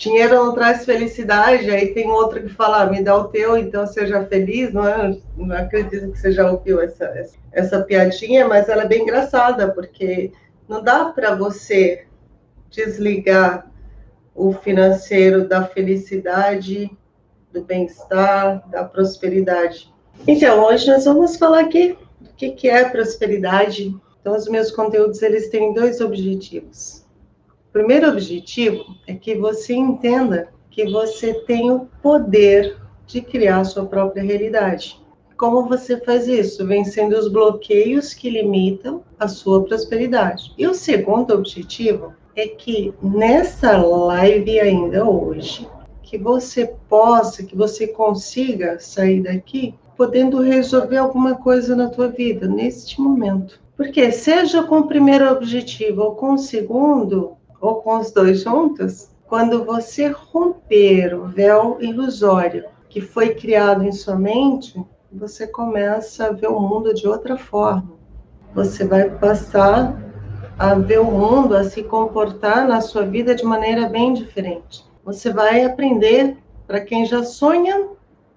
dinheiro não traz felicidade, aí tem outro que fala, me dá o teu, então seja feliz, não é? Não acredito que você já ouviu essa piadinha, mas ela é bem engraçada, porque não dá para você desligar o financeiro da felicidade, do bem-estar, da prosperidade. Então, hoje nós vamos falar aqui do que é prosperidade. Então, os meus conteúdos, eles têm dois objetivos. O primeiro objetivo é que você entenda que você tem o poder de criar a sua própria realidade. Como você faz isso? Vencendo os bloqueios que limitam a sua prosperidade. E o segundo objetivo é que nessa live ainda hoje, que você consiga sair daqui podendo resolver alguma coisa na tua vida neste momento. Porque seja com o primeiro objetivo ou com o segundo, ou com os dois juntos, quando você romper o véu ilusório que foi criado em sua mente, você começa a ver o mundo de outra forma. Você vai passar a ver o mundo, a se comportar na sua vida de maneira bem diferente. Você vai aprender, para quem já sonha,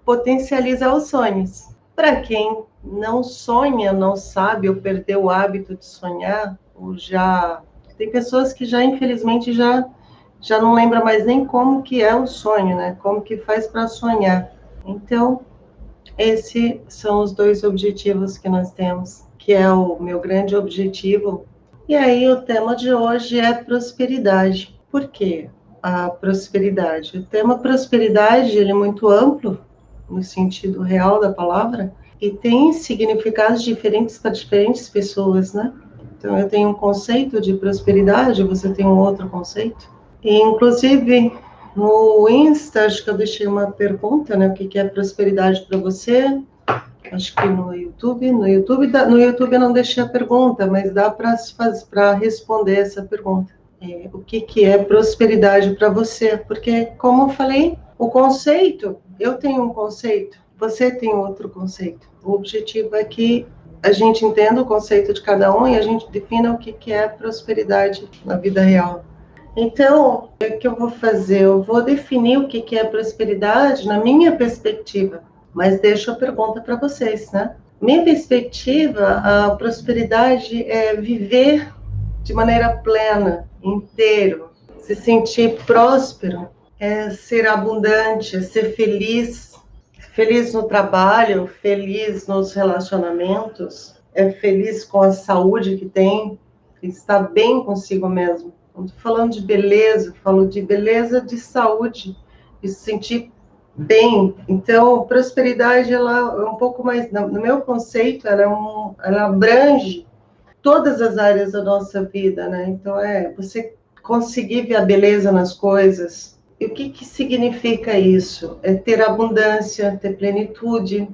potencializar os sonhos. Para quem não sonha, não sabe ou perdeu o hábito de sonhar, ou já tem pessoas que já infelizmente já não lembra mais nem como que é o sonho, né? Como que faz para sonhar. Então, esses são os dois objetivos que nós temos, que é o meu grande objetivo. E aí o tema de hoje é prosperidade. Por quê? A prosperidade. O tema prosperidade, ele é muito amplo, no sentido real da palavra, e tem significados diferentes para diferentes pessoas, né? Então, eu tenho um conceito de prosperidade, você tem um outro conceito. E, inclusive, no Insta, acho que eu deixei uma pergunta, né? O que é prosperidade para você? Acho que no YouTube eu não deixei a pergunta, mas dá para responder essa pergunta. O que é prosperidade para você? Porque, como eu falei, o conceito, eu tenho um conceito, você tem outro conceito. O objetivo é que a gente entenda o conceito de cada um e a gente defina o que é prosperidade na vida real. Então, o que eu vou fazer? Eu vou definir o que é prosperidade na minha perspectiva, mas deixo a pergunta para vocês, né? Minha perspectiva, a prosperidade é viver de maneira plena, inteiro, se sentir próspero, é ser abundante, é ser feliz, feliz no trabalho, feliz nos relacionamentos, é feliz com a saúde que tem, está bem consigo mesmo. Quando estou falando de beleza, falo de beleza de saúde, de se sentir bem. Então, prosperidade, ela é um pouco mais, no meu conceito, ela abrange todas as áreas da nossa vida, né? Então, você conseguir ver a beleza nas coisas. E o que significa isso? É ter abundância, ter plenitude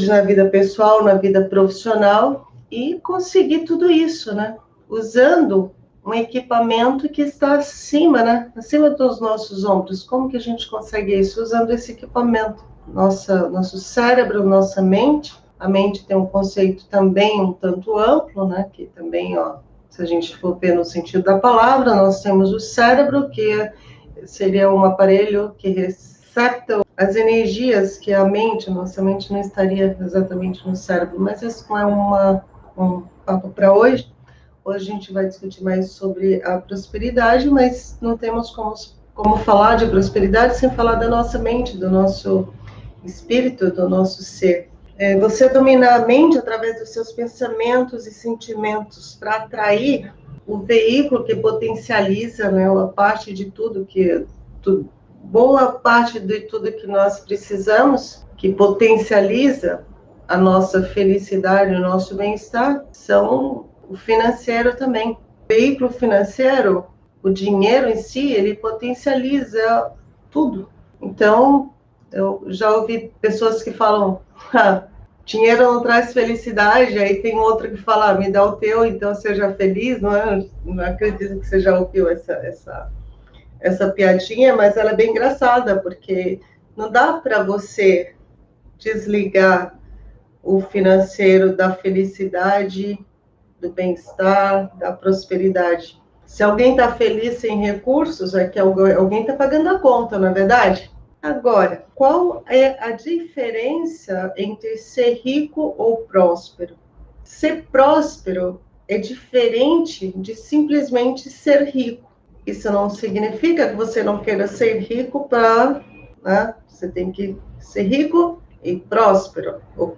na vida pessoal, na vida profissional, e conseguir tudo isso, né? Usando um equipamento que está acima, né? Acima dos nossos ombros. Como que a gente consegue isso? Usando esse equipamento. Nosso cérebro, nossa mente. A mente tem um conceito também um tanto amplo, né? Que também, se a gente for ver no sentido da palavra, nós temos o cérebro, que seria um aparelho que recepta as energias que nossa mente não estaria exatamente no cérebro, mas isso não é um papo para hoje. Hoje a gente vai discutir mais sobre a prosperidade, mas não temos como falar de prosperidade sem falar da nossa mente, do nosso espírito, do nosso ser. Você dominar a mente através dos seus pensamentos e sentimentos para atrair o veículo que potencializa, né, a parte de boa parte de tudo que nós precisamos, que potencializa a nossa felicidade, o nosso bem-estar, são o financeiro também. O veículo financeiro, o dinheiro em si, ele potencializa tudo. Então, eu já ouvi pessoas que falam, dinheiro não traz felicidade, aí tem outro que fala, me dá o teu, então seja feliz, não é? Não acredito que você já ouviu essa piadinha, mas ela é bem engraçada, porque não dá para você desligar o financeiro da felicidade, do bem-estar, da prosperidade. Se alguém está feliz sem recursos, é que alguém está pagando a conta, não é verdade? Agora, qual é a diferença entre ser rico ou próspero? Ser próspero é diferente de simplesmente ser rico. Isso não significa que você não queira ser rico para... Né? Você tem que ser rico e próspero. Ou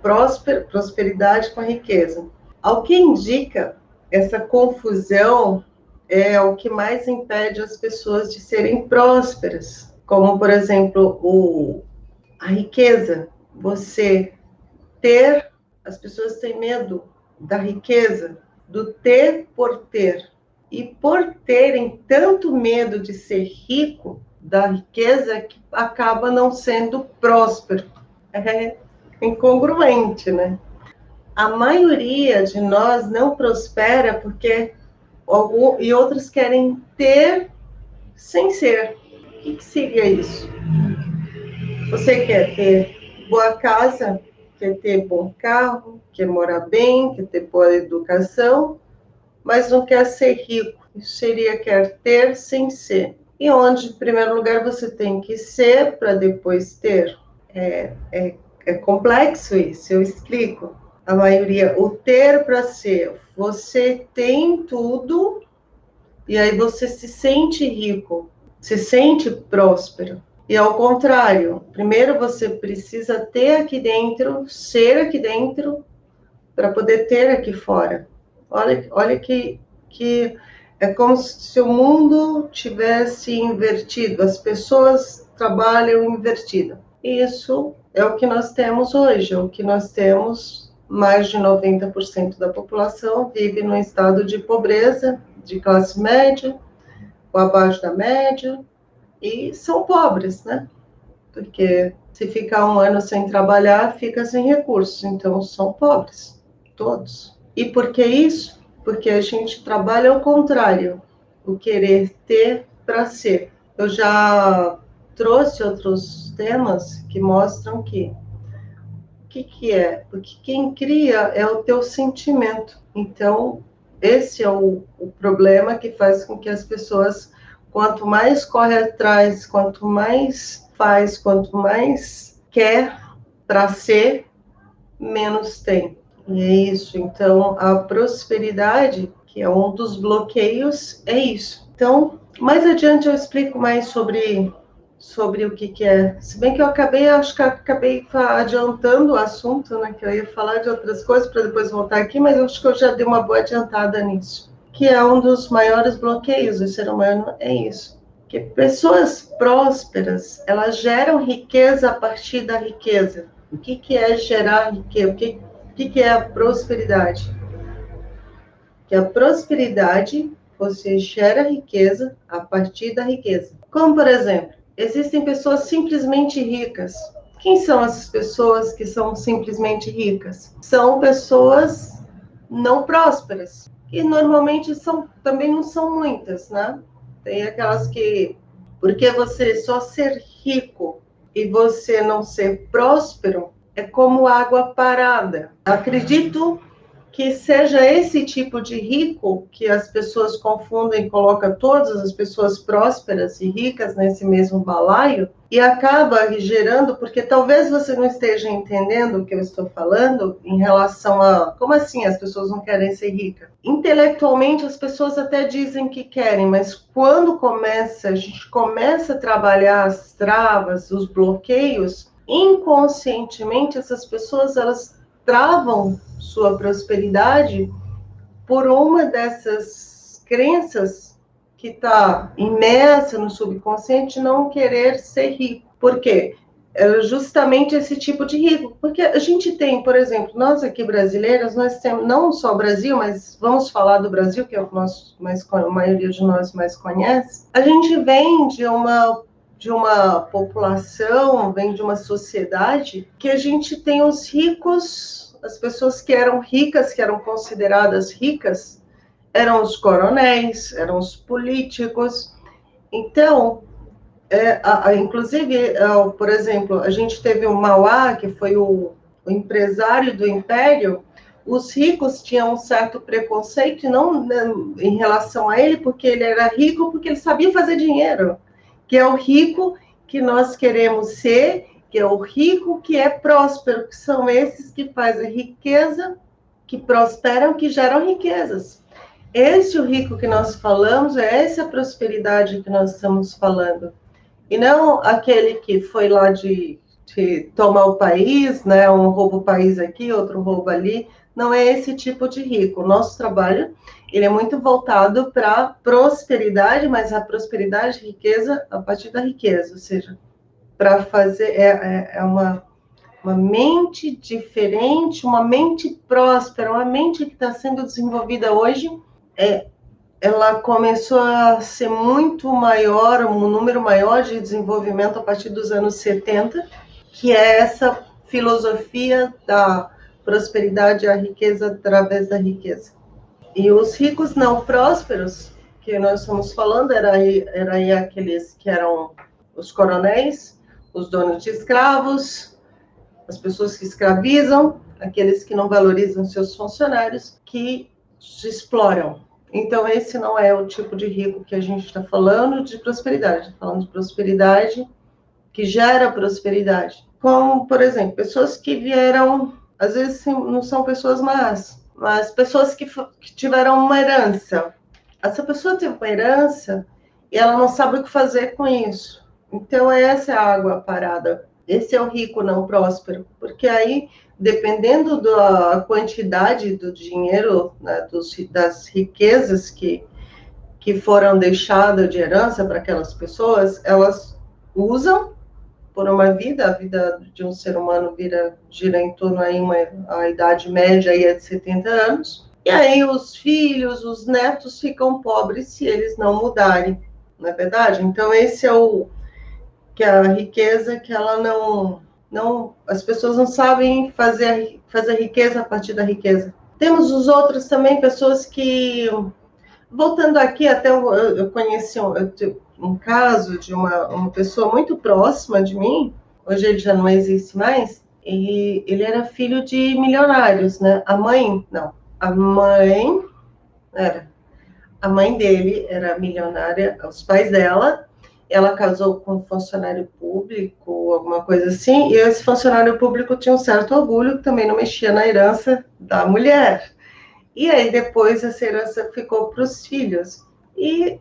prosperidade com a riqueza. Ao que indica, essa confusão é o que mais impede as pessoas de serem prósperas. Como, por exemplo, a riqueza. Você ter... As pessoas têm medo da riqueza, do ter por ter. E por terem tanto medo de ser rico, da riqueza, que acaba não sendo próspero. É incongruente, né? A maioria de nós não prospera porque e outros querem ter sem ser. O que seria isso? Você quer ter boa casa, quer ter bom carro, quer morar bem, quer ter boa educação, mas não quer ser rico. Isso seria quer ter sem ser. E onde, em primeiro lugar, você tem que ser para depois ter. É complexo isso, eu explico. A maioria, o ter para ser. Você tem tudo e aí você se sente rico, se sente próspero. E ao contrário, primeiro você precisa ter aqui dentro, ser aqui dentro, para poder ter aqui fora. Olha que é como se o mundo tivesse invertido, as pessoas trabalham invertido. Isso é o que nós temos hoje, o que nós temos. Mais de 90% da população vive num estado de pobreza, de classe média, ou abaixo da média, e são pobres, né? Porque se ficar um ano sem trabalhar, fica sem recursos, então são pobres, todos. E por que isso? Porque a gente trabalha ao contrário, o querer ter para ser. Eu já trouxe outros temas que mostram que o que é? Porque quem cria é o teu sentimento. Então, esse é o problema que faz com que as pessoas, quanto mais corre atrás, quanto mais faz, quanto mais quer para ser, menos tem. E é isso. Então, a prosperidade, que é um dos bloqueios, é isso. Então, mais adiante eu explico mais sobre o que é. Se bem que eu acho que acabei adiantando o assunto, né? Que eu ia falar de outras coisas para depois voltar aqui, mas eu acho que eu já dei uma boa adiantada nisso. Que é um dos maiores bloqueios do ser humano, é isso. Que pessoas prósperas, elas geram riqueza a partir da riqueza. O que é gerar riqueza? O que é a prosperidade? Que a prosperidade, você gera riqueza a partir da riqueza. Como, por exemplo, existem pessoas simplesmente ricas. Quem são essas pessoas que são simplesmente ricas? São pessoas não prósperas. E normalmente também não são muitas, né? Tem aquelas que, porque você só ser rico e você não ser próspero, é como água parada. Acredito que seja esse tipo de rico que as pessoas confundem e colocam todas as pessoas prósperas e ricas nesse mesmo balaio e acaba gerando, porque talvez você não esteja entendendo o que eu estou falando em relação a como assim as pessoas não querem ser ricas. Intelectualmente as pessoas até dizem que querem, mas quando a gente começa a trabalhar as travas, os bloqueios, inconscientemente essas pessoas elas travam sua prosperidade por uma dessas crenças que está imersa no subconsciente, não querer ser rico. Por quê? É justamente esse tipo de rico. Porque a gente tem, por exemplo, nós aqui brasileiros, nós temos, não só o Brasil, mas vamos falar do Brasil, que é o que a maioria de nós mais conhece. A gente vem de uma população, vem de uma sociedade que a gente tem os ricos, as pessoas que eram ricas, que eram consideradas ricas, eram os coronéis, eram os políticos. Então, inclusive, por exemplo, a gente teve o Mauá, que foi o empresário do Império, os ricos tinham um certo preconceito, não, né, em relação a ele, porque ele era rico, porque ele sabia fazer dinheiro, que é o rico que nós queremos ser, que é o rico que é próspero, que são esses que fazem riqueza, que prosperam, que geram riquezas. Esse o rico que nós falamos, é essa prosperidade que nós estamos falando. E não aquele que foi lá de tomar o país, né? Um rouba o país aqui, outro rouba ali. Não é esse tipo de rico. O nosso trabalho, ele é muito voltado para prosperidade, mas a prosperidade, riqueza, a partir da riqueza. Ou seja, para fazer... É uma mente diferente, uma mente próspera, uma mente que está sendo desenvolvida hoje, ela começou a ser muito maior, um número maior de desenvolvimento a partir dos anos 70, que é essa filosofia da prosperidade e a riqueza através da riqueza. E os ricos não prósperos, que nós estamos falando, era aí aqueles que eram os coronéis, os donos de escravos, as pessoas que escravizam, aqueles que não valorizam seus funcionários, que se exploram. Então, esse não é o tipo de rico que a gente está falando de prosperidade. Está falando de prosperidade que gera prosperidade. Como, por exemplo, pessoas que vieram, às vezes não são pessoas más, mas pessoas que tiveram uma herança. Essa pessoa teve uma herança e ela não sabe o que fazer com isso. Então, essa é a água parada. Esse é o rico não próspero, porque aí, dependendo da quantidade do dinheiro, né, das riquezas que foram deixadas de herança para aquelas pessoas, elas usam por uma vida, a vida de um ser humano gira em torno aí a idade média aí é de 70 anos, e aí os filhos, os netos ficam pobres se eles não mudarem, não é verdade? Então esse é que a riqueza que ela não as pessoas não sabem fazer riqueza a partir da riqueza. Temos os outros também, pessoas que, voltando aqui, até eu conheci um caso de uma pessoa muito próxima de mim, hoje ele já não existe mais, e ele era filho de milionários, né? A mãe dele era milionária, os pais dela. Ela casou com um funcionário público, alguma coisa assim, e esse funcionário público tinha um certo orgulho que também não mexia na herança da mulher. E aí depois essa herança ficou para os filhos. E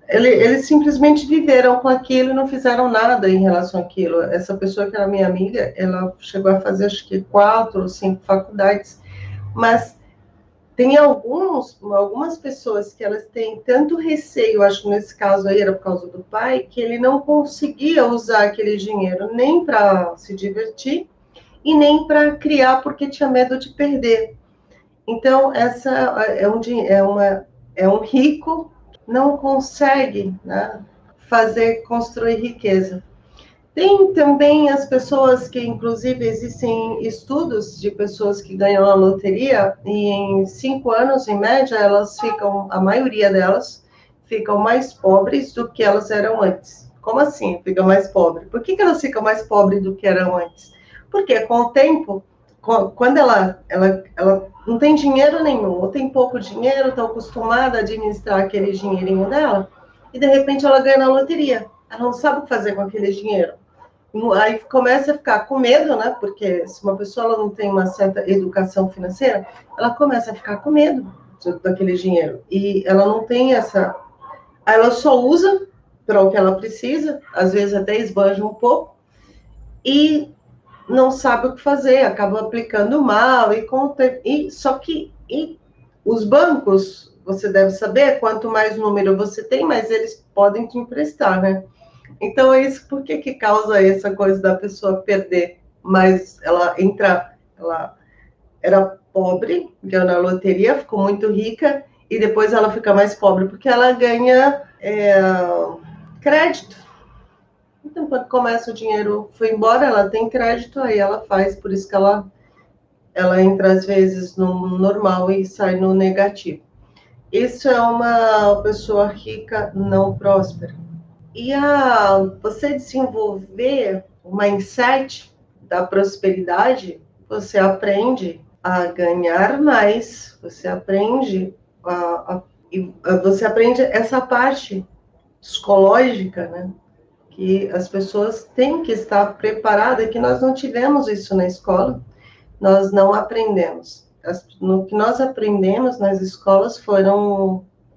eles simplesmente viveram com aquilo e não fizeram nada em relação àquilo. Essa pessoa que era minha amiga, ela chegou a fazer acho que 4 ou 5 faculdades, mas tem algumas pessoas que elas têm tanto receio, acho que nesse caso aí era por causa do pai, que ele não conseguia usar aquele dinheiro nem para se divertir e nem para criar, porque tinha medo de perder. Então, essa é um rico que não consegue, né, construir riqueza. Tem também as pessoas que, inclusive, existem estudos de pessoas que ganham na loteria e em 5 anos, em média, a maioria delas, ficam mais pobres do que elas eram antes. Como assim, ficam mais pobres? Por que elas ficam mais pobres do que eram antes? Porque com o tempo, quando ela não tem dinheiro nenhum, ou tem pouco dinheiro, está acostumada a administrar aquele dinheirinho dela, e de repente ela ganha na loteria. Ela não sabe o que fazer com aquele dinheiro. Aí começa a ficar com medo, né? Porque se uma pessoa ela não tem uma certa educação financeira, ela começa a ficar com medo daquele dinheiro. E ela não tem essa... Ela só usa para o que ela precisa, às vezes até esbanja um pouco, e não sabe o que fazer, acaba aplicando mal, só que os bancos, você deve saber, quanto mais número você tem, mais eles podem te emprestar, né? Então, é isso, por que causa essa coisa da pessoa perder? Mas ela era pobre, ganhou na loteria, ficou muito rica, e depois ela fica mais pobre, porque ela ganha crédito. Então, quando começa o dinheiro foi embora, ela tem crédito, aí ela faz, por isso que ela entra às vezes no normal e sai no negativo. Isso é uma pessoa rica não próspera. E você desenvolver o mindset da prosperidade, você aprende a ganhar mais, você aprende você aprende essa parte psicológica, né? Que as pessoas têm que estar preparadas, que nós não tivemos isso na escola, nós não aprendemos. No que nós aprendemos nas escolas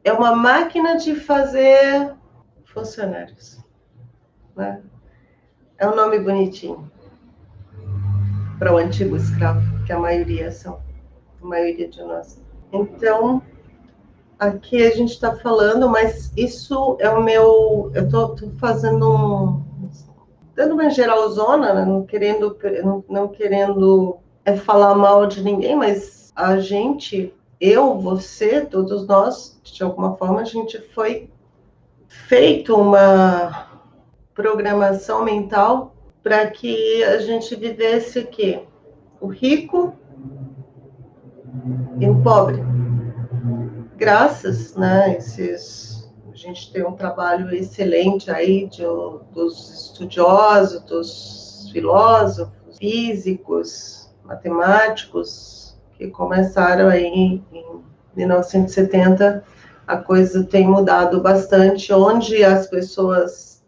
é uma máquina de fazer funcionários, né? É um nome bonitinho para o antigo escravo, que a maioria de nós. Então, aqui a gente está falando, mas isso é o meu. Eu estou fazendo dando uma geralzona, né? Não querendo falar mal de ninguém, mas a gente, eu, você, todos nós, de alguma forma, a gente foi feito uma programação mental para que a gente vivesse o quê? O rico e o pobre. Graças, né, a gente tem um trabalho excelente aí dos estudiosos, dos filósofos, físicos, matemáticos, que começaram aí em 1970, a coisa tem mudado bastante, onde as pessoas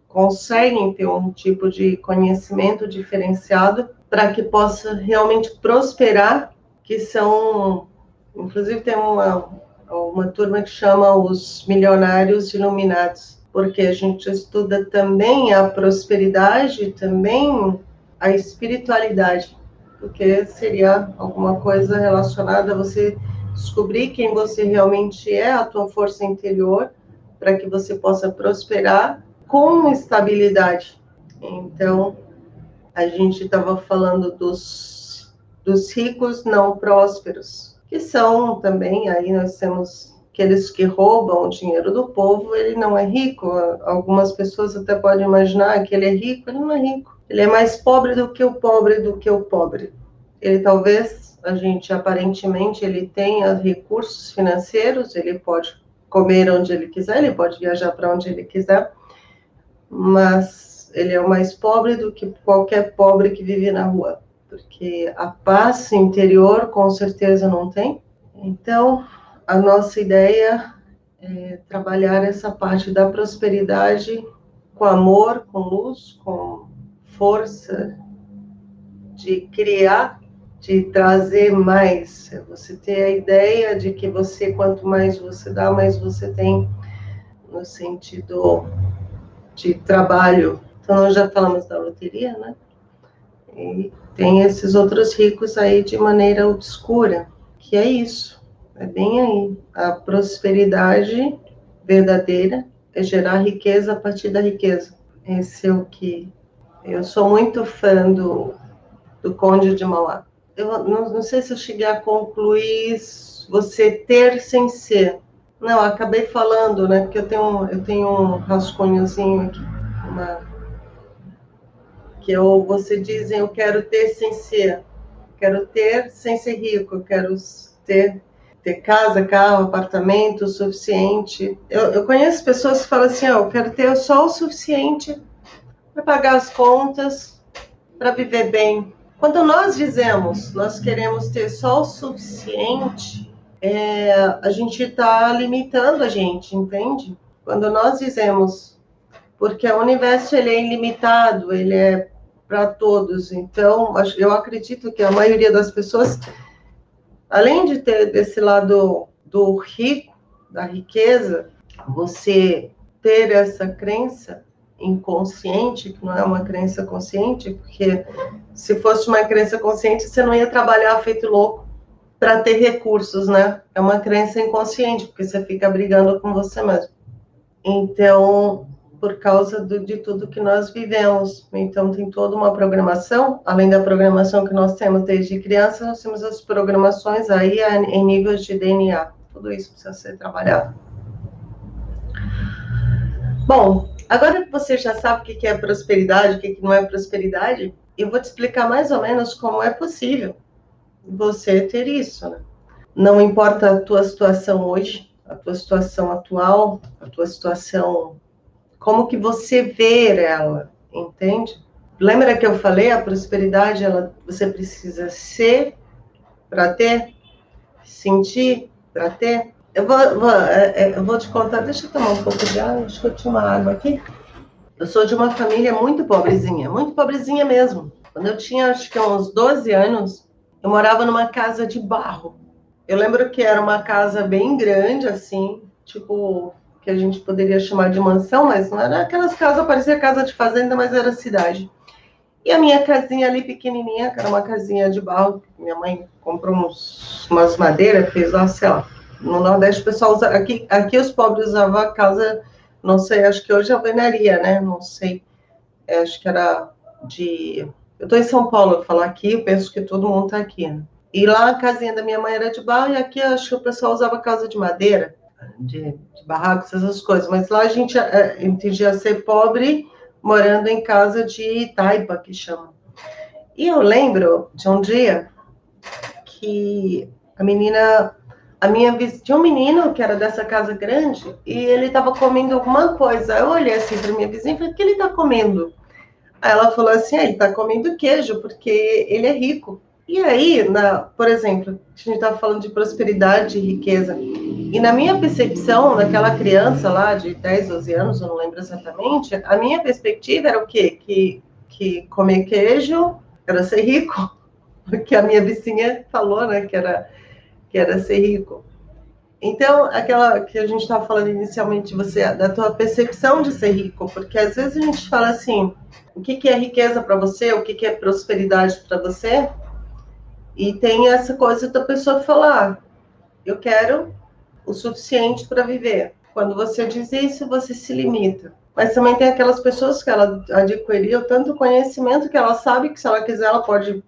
conseguem ter um tipo de conhecimento diferenciado para que possa realmente prosperar, que são, inclusive tem uma turma que chama os milionários iluminados, porque a gente estuda também a prosperidade, também a espiritualidade, porque seria alguma coisa relacionada a você descobrir quem você realmente é, a tua força interior, para que você possa prosperar com estabilidade. Então, a gente estava falando dos ricos não prósperos, que são também, aí nós temos aqueles que roubam o dinheiro do povo, ele não é rico. Algumas pessoas até podem imaginar que ele é rico, ele não é rico. Ele é mais pobre do que o pobre do que o pobre. Ele talvez, aparentemente, ele tenha recursos financeiros, ele pode comer onde ele quiser, ele pode viajar para onde ele quiser, mas ele é o mais pobre do que qualquer pobre que vive na rua, porque a paz interior com certeza não tem. Então, a nossa ideia é trabalhar essa parte da prosperidade com amor, com luz, com força de criar, de trazer mais. Você ter a ideia de que você, quanto mais você dá, mais você tem, no sentido de trabalho. Então, nós já falamos da loteria, né? E tem esses outros ricos aí de maneira obscura, que é isso, é bem aí. A prosperidade verdadeira é gerar riqueza a partir da riqueza. Esse é o que... Eu sou muito fã do Conde de Mauá. Eu não sei se eu cheguei a concluir você ter sem ser. Não, acabei falando, né? Porque eu tenho um rascunhozinho aqui, você dizem, eu quero ter sem ser rico, eu quero ter casa, carro, apartamento suficiente. Eu conheço pessoas que falam assim, eu quero ter só o suficiente para pagar as contas, para viver bem. Quando nós dizemos, nós queremos ter só o suficiente, a gente está limitando a gente, entende? Quando nós dizemos, porque o universo ele é ilimitado, ele é para todos, então eu acredito que a maioria das pessoas, além de ter desse lado do rico, da riqueza, você ter essa crença inconsciente, que não é uma crença consciente, porque se fosse uma crença consciente, você não ia trabalhar feito louco para ter recursos, né? É uma crença inconsciente, porque você fica brigando com você mesmo. Então, por causa de tudo que nós vivemos. Então, tem toda uma programação, além da programação que nós temos desde criança, nós temos as programações aí em níveis de DNA. Tudo isso precisa ser trabalhado. Bom, agora que você já sabe o que é prosperidade, o que não é prosperidade, eu vou te explicar mais ou menos como é possível você ter isso, né? Não importa a tua situação hoje, a tua situação atual, a tua situação, como que você vê ela, entende? Lembra que eu falei, a prosperidade, você precisa ser para ter, sentir para ter. Eu vou te contar, deixa eu tomar um pouco de água, acho que eu tinha uma água aqui. Eu sou de uma família muito pobrezinha mesmo. Quando eu tinha, acho que uns 12 anos, eu morava numa casa de barro. Eu lembro que era uma casa bem grande, assim, tipo, que a gente poderia chamar de mansão, mas não era aquelas casas, parecia casa de fazenda, mas era cidade. E a minha casinha ali pequenininha, que era uma casinha de barro, minha mãe comprou umas madeiras, fez lá, sei lá. No Nordeste o pessoal usa, aqui os pobres usavam a casa, não sei, acho que hoje é alvenaria, né? Não sei, acho que era de... Eu estou em São Paulo, eu falo aqui, eu penso que todo mundo está aqui, né? E lá a casinha da minha mãe era de barro, e aqui acho que o pessoal usava casa de madeira, de barracos, essas coisas. Mas lá a gente entendia ser pobre, morando em casa de taipa, que chama. E eu lembro de um dia que tinha um menino que era dessa casa grande e ele estava comendo alguma coisa. Eu olhei assim para minha vizinha e falei: o que ele está comendo? Aí ela falou assim: ele está comendo queijo porque ele é rico. E aí, por exemplo, a gente estava falando de prosperidade e riqueza. E na minha percepção, naquela criança lá de 10, 12 anos, eu não lembro exatamente, a minha perspectiva era o quê? Que comer queijo era ser rico. Porque a minha vizinha falou, né, que era ser rico. Então, aquela que a gente estava falando inicialmente, da tua percepção de ser rico, porque às vezes a gente fala assim, o que é riqueza para você, o que é prosperidade para você, e tem essa coisa da pessoa falar, eu quero o suficiente para viver. Quando você diz isso, você se limita. Mas também tem aquelas pessoas que ela adquiriu tanto conhecimento que ela sabe que se ela quiser ela pode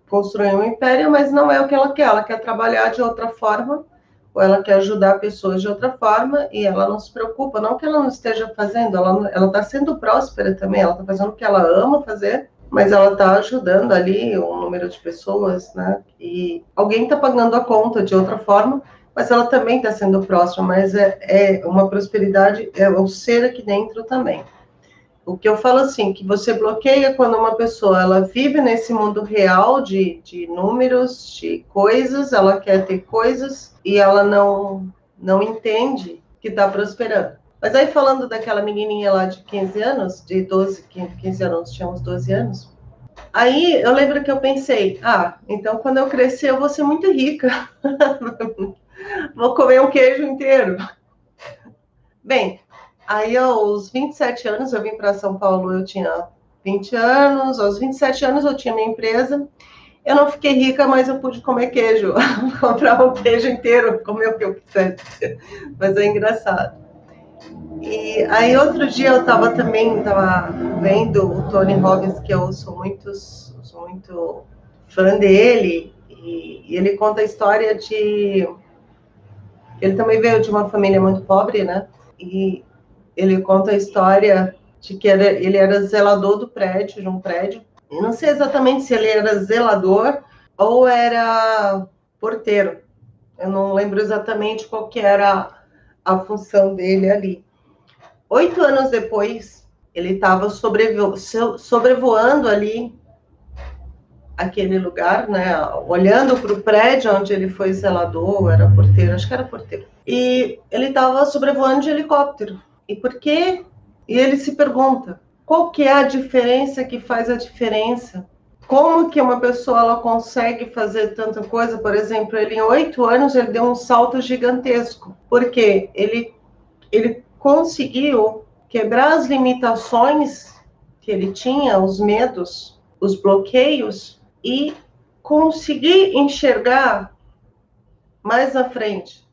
construir um império, mas não é o que ela quer trabalhar de outra forma, ou ela quer ajudar pessoas de outra forma, e ela não se preocupa, não que ela não esteja fazendo, ela está sendo próspera também, ela está fazendo o que ela ama fazer, mas ela está ajudando ali um número de pessoas, né, e alguém está pagando a conta de outra forma, mas ela também está sendo próspera, mas é uma prosperidade, é o ser aqui dentro também. O que eu falo assim, que você bloqueia quando uma pessoa ela vive nesse mundo real de números, de coisas, ela quer ter coisas e ela não entende que está prosperando. Mas aí falando daquela menininha lá de 15 anos, de 12, 15 anos, tinha uns 12 anos, aí eu lembro que eu pensei, então quando eu crescer eu vou ser muito rica, vou comer um queijo inteiro. Bem, aí aos 27 anos eu vim para São Paulo, eu tinha 20 anos, aos 27 anos eu tinha minha empresa, eu não fiquei rica, mas eu pude comer queijo, comprar o queijo inteiro, comer o que eu quisesse, mas é engraçado. E aí outro dia eu estava vendo o Tony Robbins, que eu sou muito fã dele, e ele conta a história de... Ele também veio de uma família muito pobre, né? E ele conta a história de que ele era zelador de um prédio. Eu não sei exatamente se ele era zelador ou era porteiro. Eu não lembro exatamente qual que era a função dele ali. 8 anos depois, ele estava sobrevoando ali aquele lugar, né? Olhando para o prédio onde ele foi zelador, era porteiro, acho que era porteiro. E ele estava sobrevoando de helicóptero. E por quê? E ele se pergunta, qual que é a diferença que faz a diferença? Como que uma pessoa ela consegue fazer tanta coisa? Por exemplo, ele em 8 anos ele deu um salto gigantesco. Porque ele conseguiu quebrar as limitações que ele tinha, os medos, os bloqueios, e conseguir enxergar mais à frente.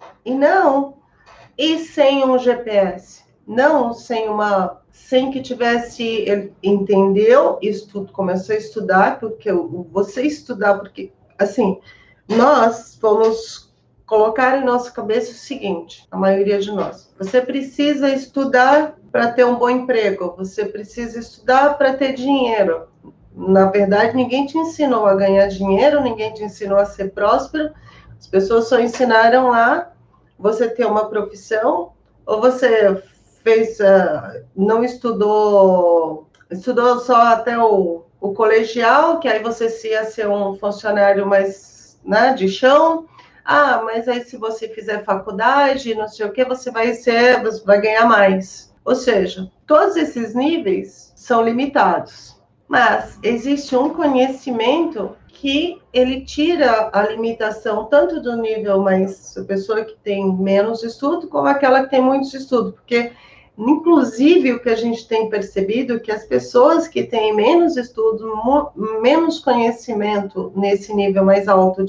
E sem um GPS, não sem que tivesse, ele entendeu, começou a estudar, porque assim, nós vamos colocar em nossa cabeça o seguinte, a maioria de nós, você precisa estudar para ter um bom emprego, você precisa estudar para ter dinheiro. Na verdade, ninguém te ensinou a ganhar dinheiro, ninguém te ensinou a ser próspero, as pessoas só ensinaram a você ter uma profissão, ou você não estudou só até o colegial, que aí você ia ser um funcionário mais né, de chão. Ah, mas aí se você fizer faculdade, não sei o que, você vai ganhar mais. Ou seja, todos esses níveis são limitados. Mas existe um conhecimento que ele tira a limitação tanto do nível mais a pessoa que tem menos estudo, como aquela que tem muito estudo, porque inclusive o que a gente tem percebido é que as pessoas que têm menos estudo, menos conhecimento nesse nível mais alto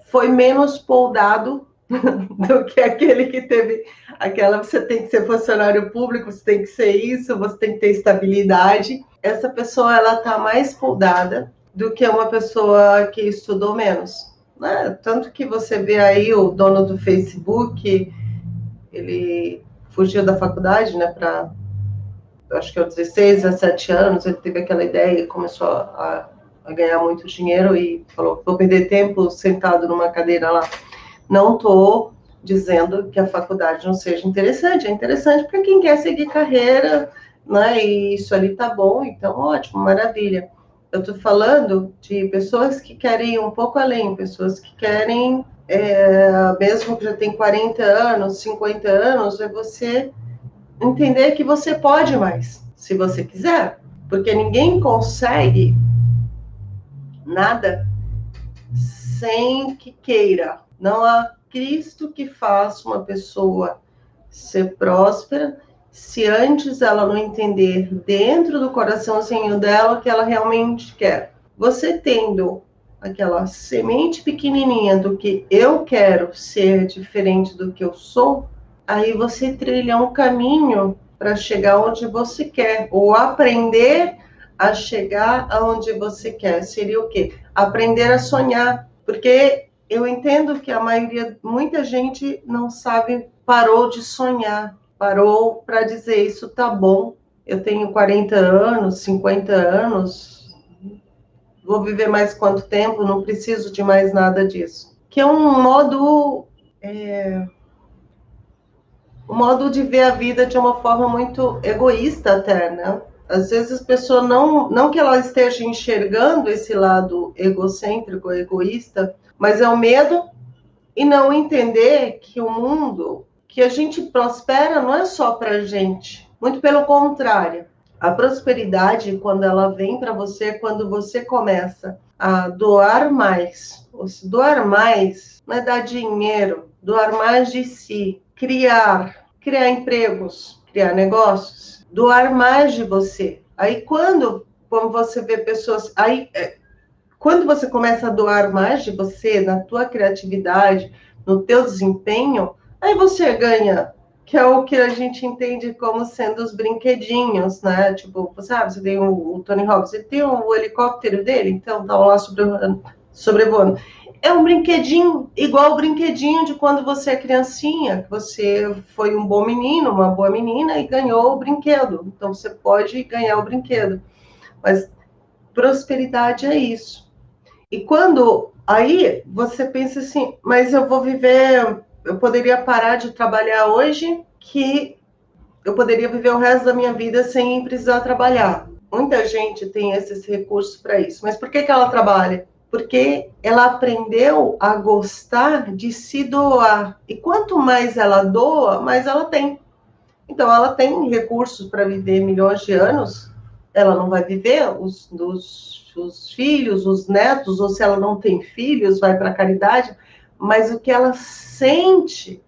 foi menos poldado do que aquele que teve aquela, você tem que ser funcionário público, você tem que ser isso, você tem que ter estabilidade. Essa pessoa, ela tá mais poldada do que uma pessoa que estudou menos, né? Tanto que você vê aí o dono do Facebook, ele fugiu da faculdade, né, acho que aos 16, 17 anos, ele teve aquela ideia e começou a ganhar muito dinheiro e falou, vou perder tempo sentado numa cadeira lá. Não estou dizendo que a faculdade não seja interessante, é interessante para quem quer seguir carreira, né? E isso ali tá bom, então ótimo, maravilha. Eu estou falando de pessoas que querem ir um pouco além, pessoas que querem, mesmo que já tem 40 anos, 50 anos, é você entender que você pode mais, se você quiser, porque ninguém consegue nada sem que queira. Não há Cristo que faça uma pessoa ser próspera se antes ela não entender dentro do coraçãozinho dela o que ela realmente quer. Você tendo aquela semente pequenininha do que eu quero ser diferente do que eu sou, aí você trilha um caminho para chegar onde você quer, ou aprender a chegar aonde você quer. Seria o quê? Aprender a sonhar. Porque eu entendo que muita gente não sabe, parou de sonhar, parou para dizer, isso tá bom, eu tenho 40 anos, 50 anos, vou viver mais quanto tempo, não preciso de mais nada disso. Que é um modo de ver a vida de uma forma muito egoísta até, né? Às vezes a pessoa não que ela esteja enxergando esse lado egocêntrico, egoísta, mas é o medo e não entender que o mundo, que a gente prospera não é só para a gente, muito pelo contrário. A prosperidade, quando ela vem para você, quando você começa a doar mais. Doar mais não é dar dinheiro, doar mais de si, criar empregos, criar negócios, doar mais de você. Aí quando você vê pessoas, quando você começa a doar mais de você, na tua criatividade, no teu desempenho, aí você ganha, que é o que a gente entende como sendo os brinquedinhos, né? Tipo, sabe, você tem o Tony Robbins, ele tem o helicóptero dele, então estavam lá sobrevoando. É um brinquedinho, igual o brinquedinho de quando você é criancinha, que você foi um bom menino, uma boa menina e ganhou o brinquedo. Então você pode ganhar o brinquedo. Mas prosperidade é isso. E quando aí você pensa assim, mas eu poderia parar de trabalhar hoje, que eu poderia viver o resto da minha vida sem precisar trabalhar. Muita gente tem esses recursos para isso. Mas por que ela trabalha? Porque ela aprendeu a gostar de se doar. E quanto mais ela doa, mais ela tem. Então, ela tem recursos para viver milhões de anos. Ela não vai viver os filhos, os netos, ou se ela não tem filhos, vai para a caridade. Mas o que ela sente,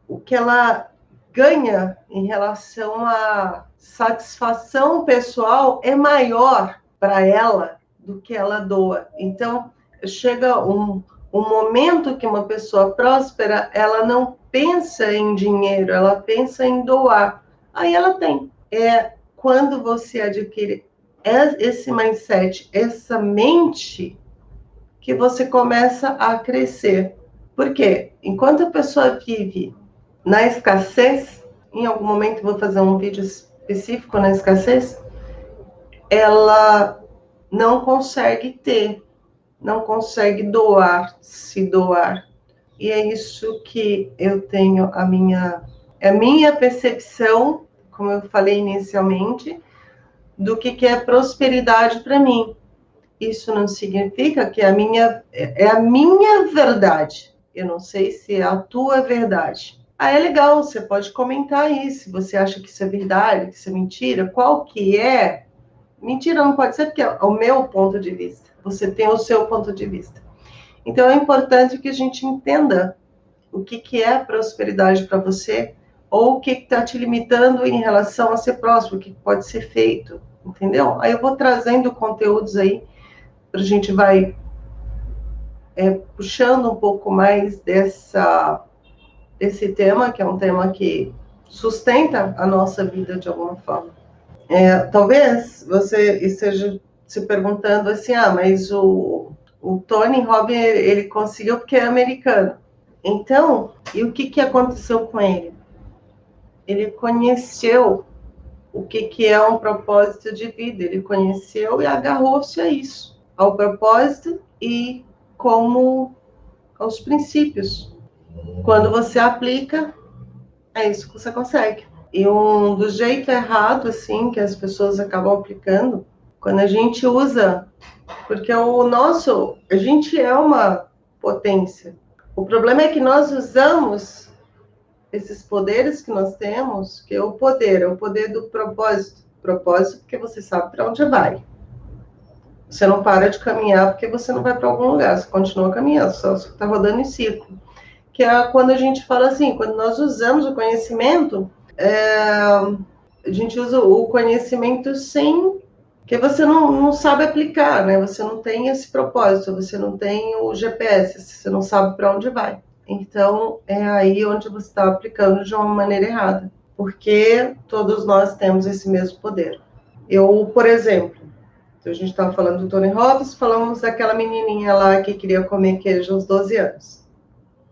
o que ela ganha em relação à satisfação pessoal é maior para ela do que ela doa. Então, chega um momento que uma pessoa próspera, ela não pensa em dinheiro, ela pensa em doar. Aí ela tem. É quando você adquire esse mindset, essa mente, que você começa a crescer. Por quê? Enquanto a pessoa vive na escassez, em algum momento vou fazer um vídeo específico na escassez, ela não consegue não consegue se doar. E é isso que eu tenho a minha percepção, como eu falei inicialmente, do que é prosperidade para mim. isso não significa que é a minha verdade. Eu não sei se é a tua verdade. Ah, é legal, você pode comentar aí, se você acha que isso é verdade, que isso é mentira, qual que é? Mentira não pode ser, porque é o meu ponto de vista. Você tem o seu ponto de vista. Então, é importante que a gente entenda o que é prosperidade para você, ou o que está te limitando em relação a ser próximo, o que pode ser feito, entendeu? Aí eu vou trazendo conteúdos aí, a gente vai puxando um pouco mais desse tema, que é um tema que sustenta a nossa vida de alguma forma. Talvez você esteja se perguntando assim, mas o Tony Robbins, ele conseguiu porque é americano. Então, e o que aconteceu com ele? Ele conheceu o que é um propósito de vida, ele conheceu e agarrou-se a isso, ao propósito e como aos princípios. Quando você aplica, é isso que você consegue. E do jeito errado, assim, que as pessoas acabam aplicando, quando a gente usa, porque a gente é uma potência. O problema é que nós usamos esses poderes que nós temos, que é o poder do propósito. Propósito porque você sabe para onde vai. Você não para de caminhar porque você não vai para algum lugar, você continua caminhando, só está rodando em círculo. Que é quando a gente fala assim, quando nós usamos o conhecimento, a gente usa o conhecimento sem que você não sabe aplicar, né? Você não tem esse propósito, você não tem o GPS, você não sabe para onde vai. Então, é aí onde você está aplicando de uma maneira errada, porque todos nós temos esse mesmo poder. Eu, por exemplo, a gente estava falando do Tony Robbins, falamos daquela menininha lá que queria comer queijo aos 12 anos.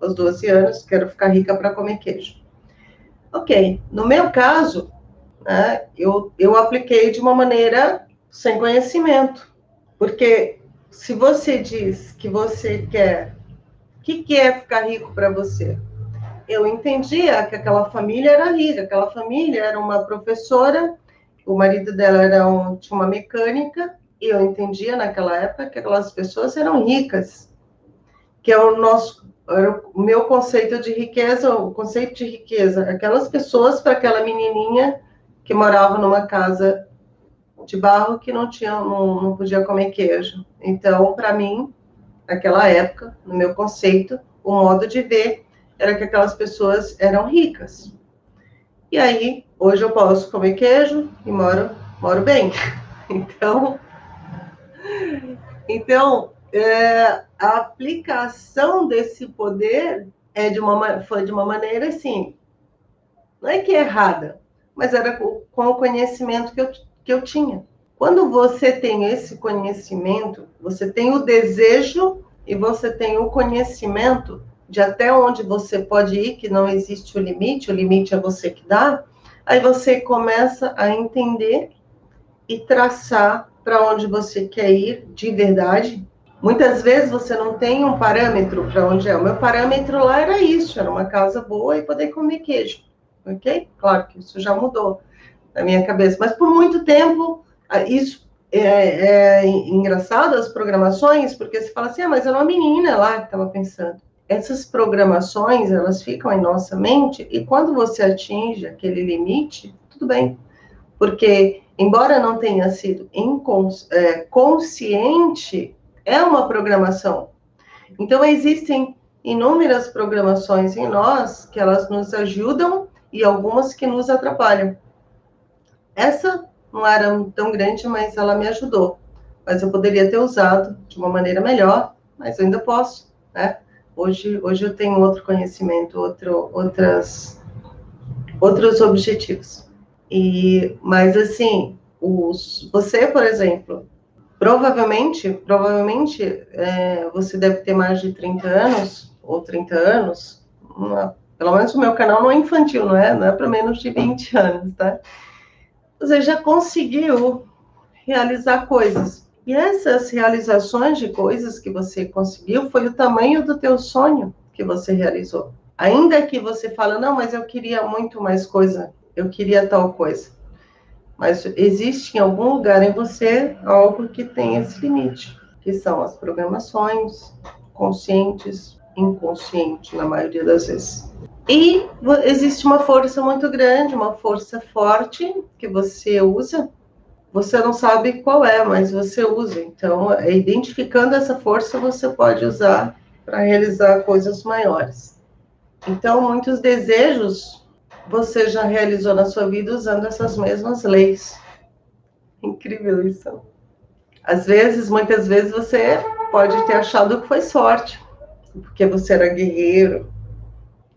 Aos 12 anos, quero ficar rica para comer queijo. Ok, no meu caso, né, eu apliquei de uma maneira sem conhecimento, porque se você diz que você quer, o que é ficar rico para você? Eu entendia que aquela família era rica, aquela família era uma professora, o marido dela tinha uma mecânica, e eu entendia naquela época que aquelas pessoas eram ricas, que era o meu conceito de riqueza, o conceito de riqueza, aquelas pessoas para aquela menininha que morava numa casa de barro que não podia comer queijo. Então, para mim, naquela época, no meu conceito, o modo de ver era que aquelas pessoas eram ricas. E aí, hoje eu posso comer queijo e moro bem. Então, a aplicação desse poder foi de uma maneira assim, não é que é errada, mas era com o conhecimento que eu tinha. Quando você tem esse conhecimento, você tem o desejo e você tem o conhecimento de até onde você pode ir, que não existe o limite é você que dá, aí você começa a entender e traçar para onde você quer ir de verdade. Muitas vezes você não tem um parâmetro para onde é. O meu parâmetro lá era isso, era uma casa boa e poder comer queijo, ok? Claro que isso já mudou na minha cabeça, mas por muito tempo, isso é engraçado, as programações, porque você fala assim, mas era uma menina lá que estava pensando. Essas programações, elas ficam em nossa mente, e quando você atinge aquele limite, tudo bem, porque, embora não tenha sido consciente, é uma programação. Então, existem inúmeras programações em nós que elas nos ajudam e algumas que nos atrapalham. Essa não era tão grande, mas ela me ajudou. Mas eu poderia ter usado de uma maneira melhor, mas eu ainda posso, né? Hoje eu tenho outro conhecimento, outros objetivos. Mas assim, você, por exemplo, provavelmente você deve ter mais de 30 anos, ou 30 anos, pelo menos o meu canal não é infantil, não é para menos de 20 anos, tá? Você já conseguiu realizar coisas. E essas realizações de coisas que você conseguiu foi o tamanho do teu sonho que você realizou. Ainda que você fala, não, mas eu queria muito mais coisa, eu queria tal coisa. Mas existe em algum lugar em você algo que tem esse limite. que são as programações conscientes, inconsciente, na maioria das vezes. E existe uma força muito grande, uma força forte que você usa. Você não sabe qual é, mas você usa. Então, identificando essa força, você pode usar para realizar coisas maiores. Então, muitos desejos você já realizou na sua vida usando essas mesmas leis. Incrível isso. Às vezes, muitas vezes, você pode ter achado que foi sorte, porque você era guerreiro.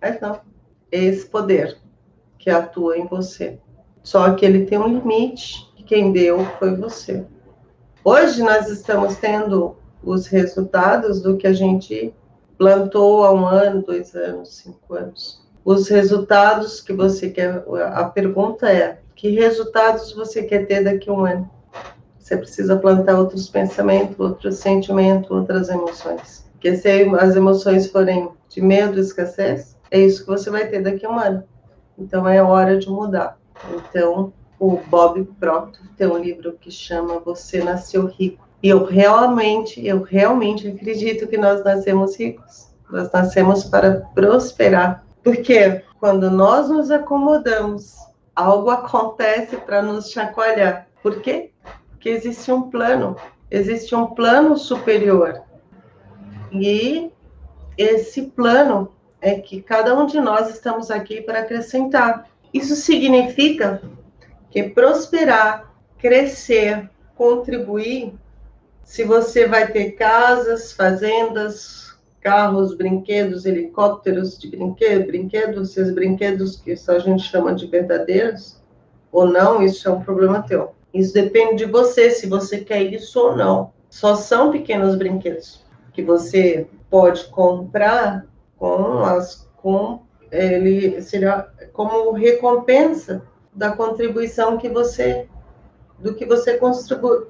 Mas não. É esse poder que atua em você. Só que ele tem um limite. Quem deu foi você. Hoje nós estamos tendo os resultados do que a gente plantou há 1 ano, 2 anos, 5 anos. Os resultados que você quer... A pergunta é, que resultados você quer ter daqui a 1 ano? Você precisa plantar outros pensamentos, outros sentimentos, outras emoções. Porque se as emoções forem de medo, escassez, é isso que você vai ter daqui a 1 ano. Então é hora de mudar. Então, o Bob Proctor tem um livro que chama Você Nasceu Rico. E eu realmente acredito que nós nascemos ricos. Nós nascemos para prosperar. Porque quando nós nos acomodamos, algo acontece para nos chacoalhar. Por quê? Porque existe um plano superior. E esse plano é que cada um de nós estamos aqui para acrescentar. Isso significa que prosperar, crescer, contribuir, se você vai ter casas, fazendas, carros, brinquedos, helicópteros de brinquedos, esses brinquedos que só a gente chama de verdadeiros, ou não, isso é um problema teu. Isso depende de você, se você quer isso ou não. Só são pequenos brinquedos que você pode comprar ele seria como recompensa da contribuição do que você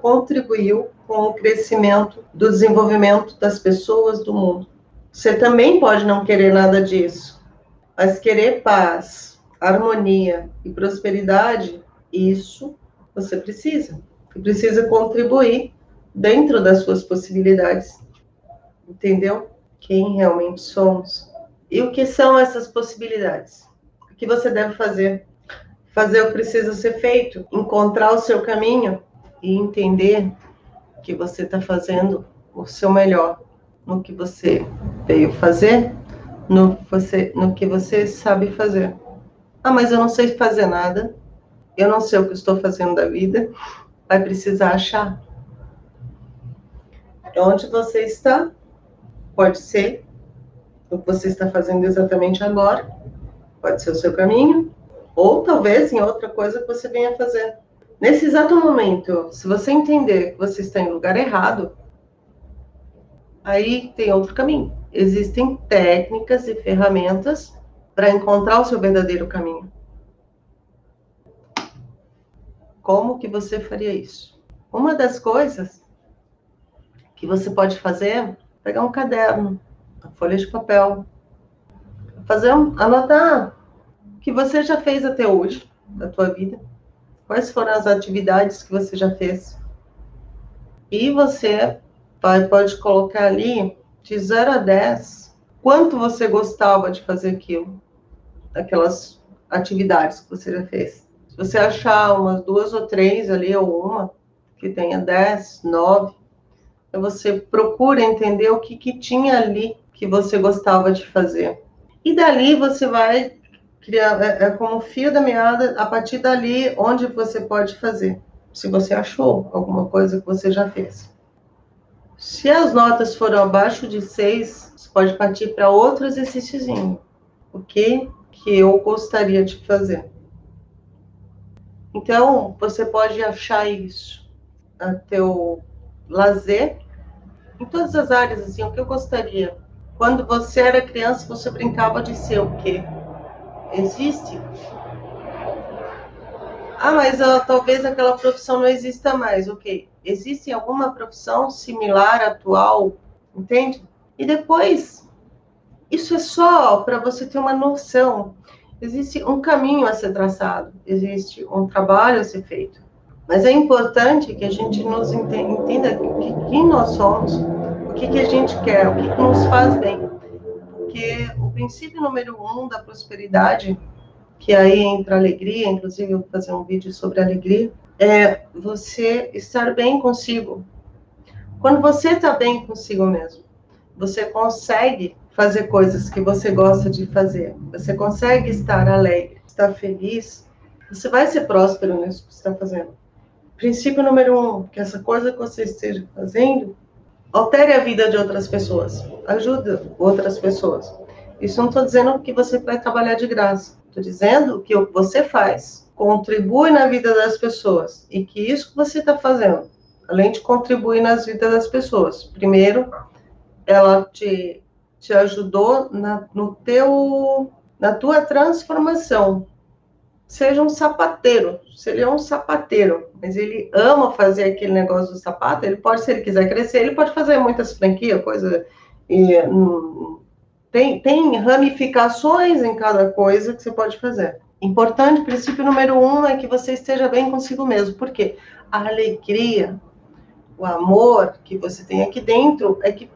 contribuiu com o crescimento, do desenvolvimento das pessoas, do mundo. Você também pode não querer nada disso, mas querer paz, harmonia e prosperidade, isso você precisa. Você precisa contribuir dentro das suas possibilidades. Entendeu? Quem realmente somos. E o que são essas possibilidades? O que você deve fazer? Fazer o que precisa ser feito, encontrar o seu caminho e entender que você está fazendo o seu melhor no que você veio fazer, no que você sabe fazer. Ah, mas eu não sei fazer nada, eu não sei o que estou fazendo da vida. Vai precisar achar. Onde você está, pode ser o que você está fazendo exatamente agora, pode ser o seu caminho, ou talvez em outra coisa que você venha fazer. Nesse exato momento, se você entender que você está em lugar errado, aí tem outro caminho. Existem técnicas e ferramentas para encontrar o seu verdadeiro caminho. Como que você faria isso? Uma das coisas que você pode fazer é pegar um caderno, uma folha de papel, anotar o que você já fez até hoje da tua vida, quais foram as atividades que você já fez. E você pode colocar ali de 0 a 10, quanto você gostava de fazer aquelas atividades que você já fez. Se você achar umas 2 ou 3 ali, ou uma que tenha 10, 9, você procura entender o que tinha ali que você gostava de fazer. E dali você vai criar, como fio da meada, a partir dali, onde você pode fazer. Se você achou alguma coisa que você já fez. Se as notas foram abaixo de 6, você pode partir para outro exercíciozinho. O que eu gostaria de fazer? Então, você pode achar isso a teu lazer em todas as áreas, assim, o que eu gostaria. Quando você era criança, você brincava de ser o quê? Existe? Ah, mas talvez aquela profissão não exista mais. Ok. Existe alguma profissão similar, atual? Entende? E depois, isso é só para você ter uma noção. Existe um caminho a ser traçado. Existe um trabalho a ser feito. Mas é importante que a gente nos entenda quem nós somos, o que a gente quer, o que nos faz bem. Porque o princípio número 1 da prosperidade, que aí entra a alegria, inclusive eu vou fazer um vídeo sobre alegria, é você estar bem consigo. Quando você está bem consigo mesmo, você consegue fazer coisas que você gosta de fazer, você consegue estar alegre, estar feliz, você vai ser próspero nisso que você está fazendo. Princípio número 1, que essa coisa que você esteja fazendo altere a vida de outras pessoas, ajuda outras pessoas. Isso não estou dizendo que você vai trabalhar de graça, estou dizendo que o que você faz contribui na vida das pessoas e que isso que você está fazendo, além de contribuir nas vidas das pessoas, primeiro, ela te ajudou na tua transformação. Seja um sapateiro, se ele é um sapateiro, mas ele ama fazer aquele negócio do sapato, ele pode, se ele quiser crescer, ele pode fazer muitas franquias, coisa, e, tem ramificações em cada coisa que você pode fazer. Importante, princípio número 1 é que você esteja bem consigo mesmo, porque a alegria, o amor que você tem aqui dentro é que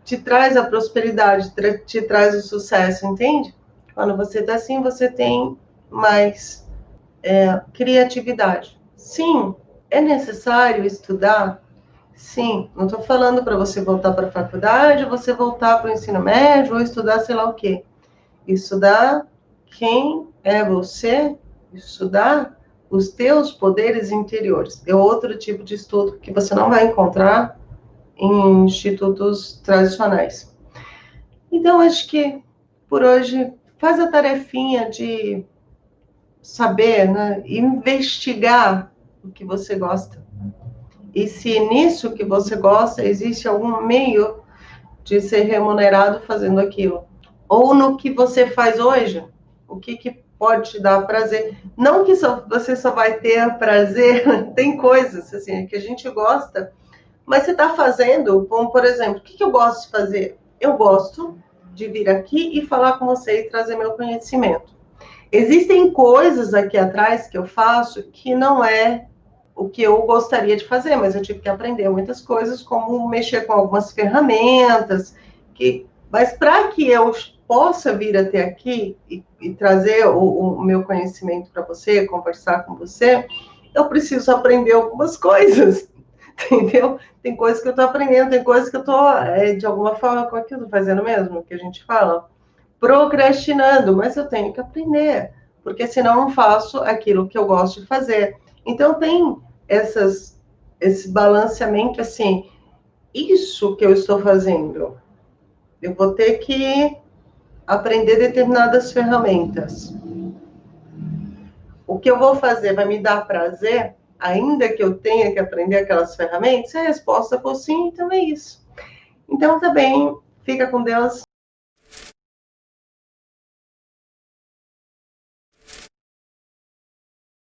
te traz a prosperidade, te traz o sucesso, entende? Quando você está assim, você tem mais criatividade. Sim, é necessário estudar? Sim, não estou falando para você voltar para a faculdade, você voltar para o ensino médio, ou estudar sei lá o quê. Estudar quem é você, estudar os teus poderes interiores. É outro tipo de estudo que você não vai encontrar em institutos tradicionais. Então, acho que por hoje faz a tarefinha de saber, né, investigar o que você gosta. E se nisso que você gosta existe algum meio de ser remunerado fazendo aquilo. Ou no que você faz hoje, o que pode te dar prazer. Não que você só vai ter prazer, tem coisas assim que a gente gosta, mas você está fazendo, como por exemplo, o que eu gosto de fazer? Eu gosto de vir aqui e falar com você e trazer meu conhecimento. Existem coisas aqui atrás que eu faço que não é o que eu gostaria de fazer, mas eu tive que aprender muitas coisas, como mexer com algumas ferramentas, mas para que eu possa vir até aqui e trazer o meu conhecimento para você, conversar com você, eu preciso aprender algumas coisas, entendeu? Tem coisas que eu estou aprendendo, tem coisas que eu estou, de alguma forma, com aquilo fazendo mesmo, que a gente fala, procrastinando, mas eu tenho que aprender, porque senão eu não faço aquilo que eu gosto de fazer. Então tem esse balanceamento assim, isso que eu estou fazendo, eu vou ter que aprender determinadas ferramentas. O que eu vou fazer vai me dar prazer, ainda que eu tenha que aprender aquelas ferramentas? Se a resposta for sim, então é isso. Então tá bem, fica com Deus.